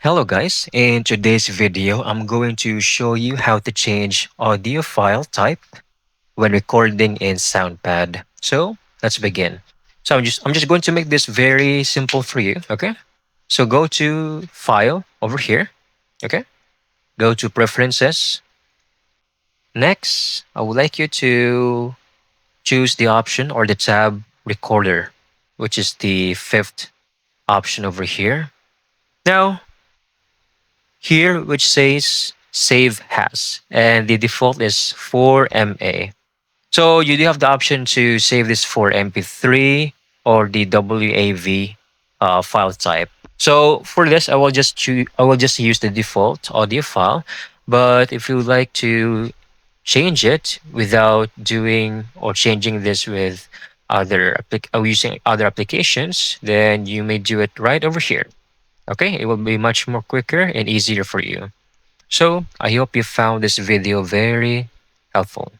Hello guys, in today's video, I'm going to show you how to change audio file type when recording in Soundpad. So let's begin. So I'm just going to make this very simple for you, okay? So go to File over here, okay? Go to Preferences. Next, I would like you to choose the option or the tab Recorder, which is the fifth option over here. Now, here which says save has and the default is 4MA. So you do have the option to save this for MP3 or the WAV file type. So for this, I will just use the default audio file. But if you would like to change it without doing or changing this with using other applications, then you may do it right over here. Okay, it will be much more quicker and easier for you. So I hope you found this video very helpful.